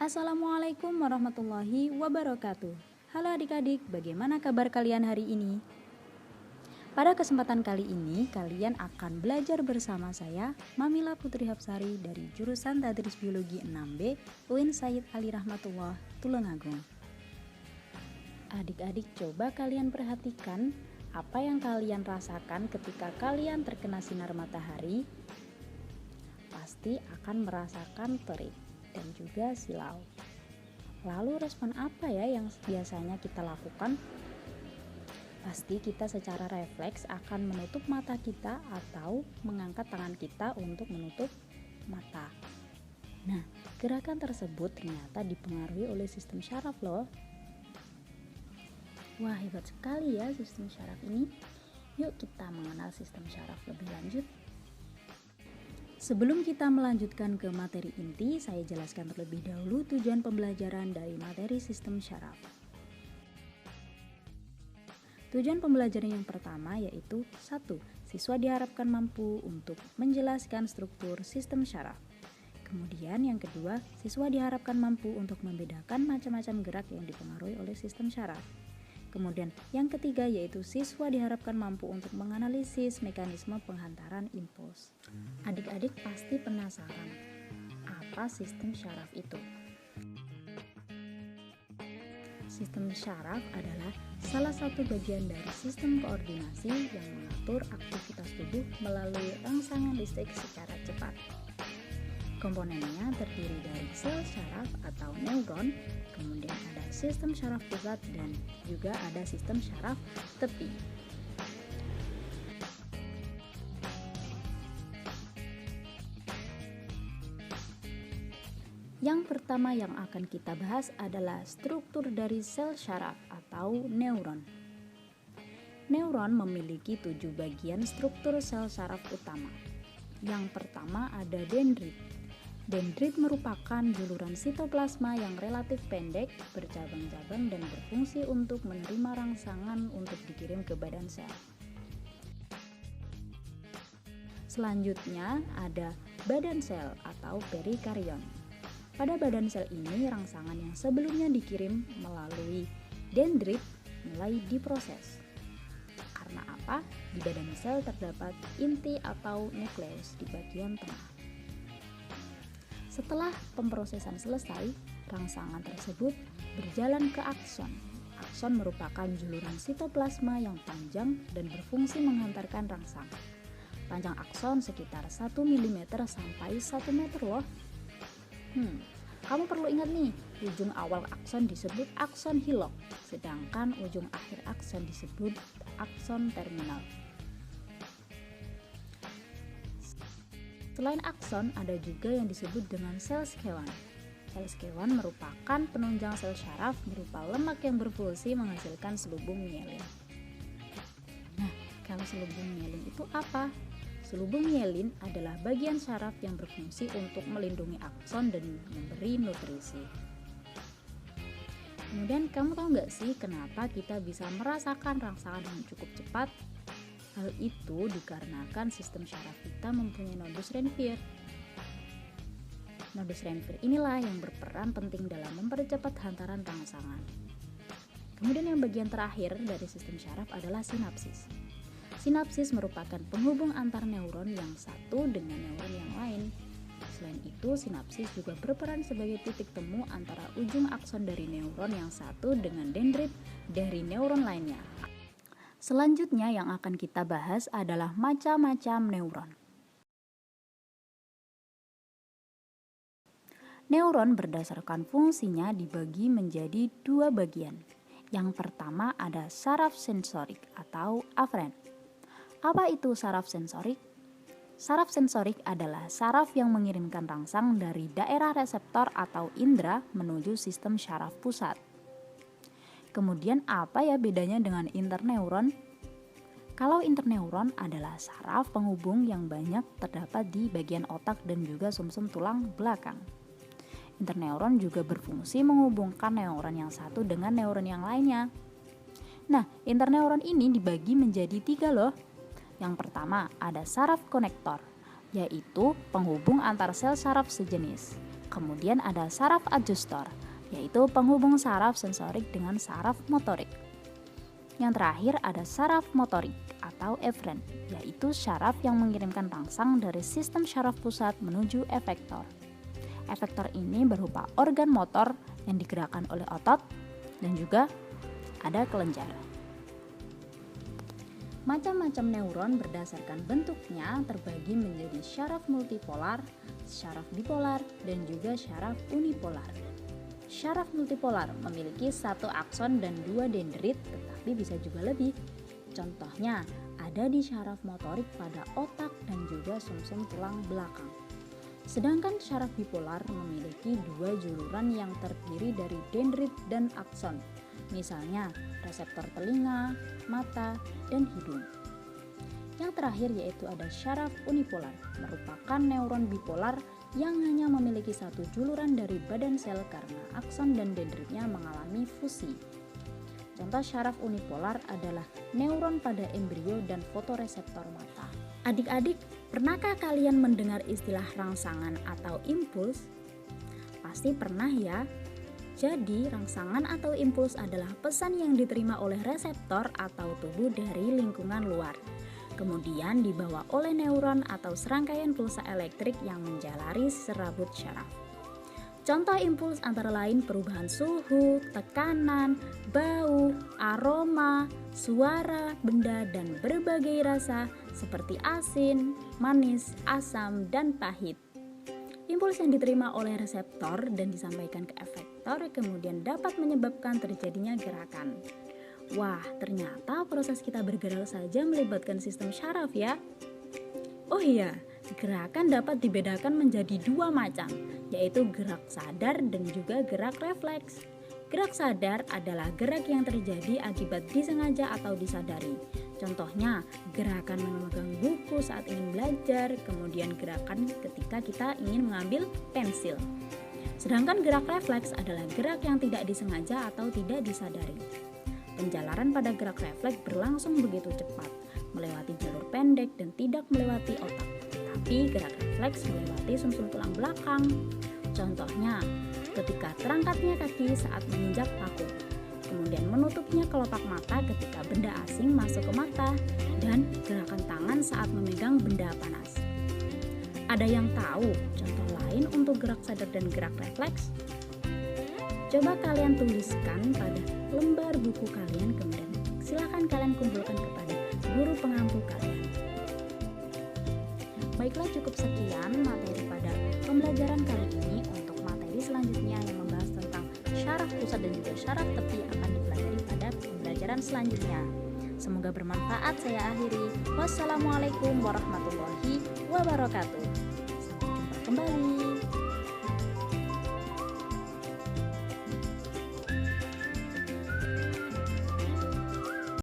Assalamualaikum warahmatullahi wabarakatuh. Halo adik-adik, bagaimana kabar kalian hari ini? Pada kesempatan kali ini, kalian akan belajar bersama saya, Mamila Putri Hapsari dari jurusan Tadris Biologi 6B, UIN Sayyid Ali Rahmatullah, Tulungagung. Adik-adik, coba kalian perhatikan apa yang kalian rasakan ketika kalian terkena sinar matahari. Pasti akan merasakan terik dan juga silau. Lalu respon apa ya yang biasanya kita lakukan? Pasti kita secara refleks akan menutup mata kita atau mengangkat tangan kita untuk menutup mata. Nah, gerakan tersebut ternyata dipengaruhi oleh sistem syaraf loh. Wah, hebat sekali ya sistem syaraf ini. Yuk kita mengenal sistem syaraf lebih lanjut. Sebelum kita melanjutkan ke materi inti, saya jelaskan terlebih dahulu tujuan pembelajaran dari materi sistem syaraf. Tujuan pembelajaran yang pertama yaitu 1. Siswa diharapkan mampu untuk menjelaskan struktur sistem syaraf. Kemudian yang kedua, siswa diharapkan mampu untuk membedakan macam-macam gerak yang dipengaruhi oleh sistem syaraf. Kemudian yang ketiga yaitu siswa diharapkan mampu untuk menganalisis mekanisme penghantaran impuls. Adik-adik pasti penasaran, apa sistem syaraf itu? Sistem syaraf adalah salah satu bagian dari sistem koordinasi yang mengatur aktivitas tubuh melalui rangsangan listrik secara cepat. Komponennya terdiri dari sel syaraf atau neuron, kemudian ada sistem syaraf pusat dan juga ada sistem syaraf tepi. Yang pertama yang akan kita bahas adalah struktur dari sel syaraf atau neuron. Neuron memiliki 7 bagian struktur sel syaraf utama. Yang pertama ada dendrit. Dendrit merupakan juluran sitoplasma yang relatif pendek, bercabang-cabang dan berfungsi untuk menerima rangsangan untuk dikirim ke badan sel. Selanjutnya ada badan sel atau perikarion. Pada badan sel ini rangsangan yang sebelumnya dikirim melalui dendrit mulai diproses. Karena apa? Di badan sel terdapat inti atau nukleus di bagian tengah. Setelah pemrosesan selesai, rangsangan tersebut berjalan ke akson. Akson merupakan juluran sitoplasma yang panjang dan berfungsi menghantarkan rangsangan. Panjang akson sekitar 1 mm sampai 1 meter loh. Kamu perlu ingat nih, ujung awal akson disebut akson hilok, sedangkan ujung akhir akson disebut akson terminal. Selain akson, ada juga yang disebut dengan sel skewan. Sel skewan merupakan penunjang sel syaraf berupa lemak yang berfungsi menghasilkan selubung myelin. Nah, kalau selubung myelin itu apa? Selubung myelin adalah bagian syaraf yang berfungsi untuk melindungi akson dan memberi nutrisi. Kemudian kamu tahu nggak sih kenapa kita bisa merasakan rangsangan yang cukup cepat? Hal itu dikarenakan sistem syaraf kita mempunyai nodus Renvier. Nodus Renvier inilah yang berperan penting dalam mempercepat hantaran rangsangan. Kemudian yang bagian terakhir dari sistem syaraf adalah sinapsis. Sinapsis merupakan penghubung antar neuron yang satu dengan neuron yang lain. Selain itu, sinapsis juga berperan sebagai titik temu antara ujung akson dari neuron yang satu dengan dendrit dari neuron lainnya. Selanjutnya yang akan kita bahas adalah macam-macam neuron. Neuron berdasarkan fungsinya dibagi menjadi 2 bagian. Yang pertama ada saraf sensorik atau aferen. Apa itu saraf sensorik? Saraf sensorik adalah saraf yang mengirimkan rangsang dari daerah reseptor atau indera menuju sistem syaraf pusat. Kemudian apa ya bedanya dengan interneuron? Kalau interneuron adalah saraf penghubung yang banyak terdapat di bagian otak dan juga sumsum tulang belakang. Interneuron juga berfungsi menghubungkan neuron yang satu dengan neuron yang lainnya. Nah, interneuron ini dibagi menjadi 3 loh. Yang pertama ada saraf konektor, yaitu penghubung antar sel saraf sejenis. Kemudian ada saraf adjustor, yaitu penghubung saraf sensorik dengan saraf motorik. Yang terakhir ada saraf motorik atau efren, yaitu syaraf yang mengirimkan rangsang dari sistem syaraf pusat menuju efektor. Efektor ini berupa organ motor yang digerakkan oleh otot dan juga ada kelenjar. Macam-macam neuron berdasarkan bentuknya terbagi menjadi syaraf multipolar, syaraf bipolar, dan juga syaraf unipolar. Syaraf multipolar memiliki 1 akson dan 2 dendrit, tetapi bisa juga lebih. Contohnya ada di syaraf motorik pada otak dan juga sumsum tulang belakang. Sedangkan syaraf bipolar memiliki 2 juluran yang terdiri dari dendrit dan akson. Misalnya reseptor telinga, mata, dan hidung. Yang terakhir yaitu ada syaraf unipolar, merupakan neuron bipolar yang hanya memiliki 1 juluran dari badan sel karena akson dan dendritnya mengalami fusi. Contoh syaraf unipolar adalah neuron pada embrio dan fotoreseptor mata. Adik-adik, pernahkah kalian mendengar istilah rangsangan atau impuls? Pasti pernah ya. Jadi, rangsangan atau impuls adalah pesan yang diterima oleh reseptor atau tubuh dari lingkungan luar. Kemudian dibawa oleh neuron atau serangkaian pulsa elektrik yang menjalari serabut syaraf. Contoh impuls antara lain perubahan suhu, tekanan, bau, aroma, suara, benda, dan berbagai rasa seperti asin, manis, asam, dan pahit. Impuls yang diterima oleh reseptor dan disampaikan ke efektor kemudian dapat menyebabkan terjadinya gerakan. Wah, ternyata proses kita bergerak saja melibatkan sistem syaraf ya. Oh iya, gerakan dapat dibedakan menjadi 2 macam, yaitu gerak sadar dan juga gerak refleks. Gerak sadar adalah gerak yang terjadi akibat disengaja atau disadari. Contohnya, gerakan memegang buku saat ingin belajar, kemudian gerakan ketika kita ingin mengambil pensil. Sedangkan gerak refleks adalah gerak yang tidak disengaja atau tidak disadari. Penjalaran pada gerak refleks berlangsung begitu cepat, melewati jalur pendek dan tidak melewati otak. Tapi gerak refleks melewati sumsum tulang belakang. Contohnya, ketika terangkatnya kaki saat menginjak paku, kemudian menutupnya kelopak mata ketika benda asing masuk ke mata, dan gerakan tangan saat memegang benda panas. Ada yang tahu contoh lain untuk gerak sadar dan gerak refleks? Coba kalian tuliskan pada lembar buku kalian, kemudian silakan kalian kumpulkan kepada guru pengampu kalian. Baiklah, cukup sekian materi pada pembelajaran kali ini. Untuk materi selanjutnya yang membahas tentang syaraf pusat dan juga syaraf tepi akan dipelajari pada pembelajaran selanjutnya. Semoga bermanfaat. Saya akhiri. Wassalamualaikum warahmatullahi wabarakatuh. Sampai jumpa kembali.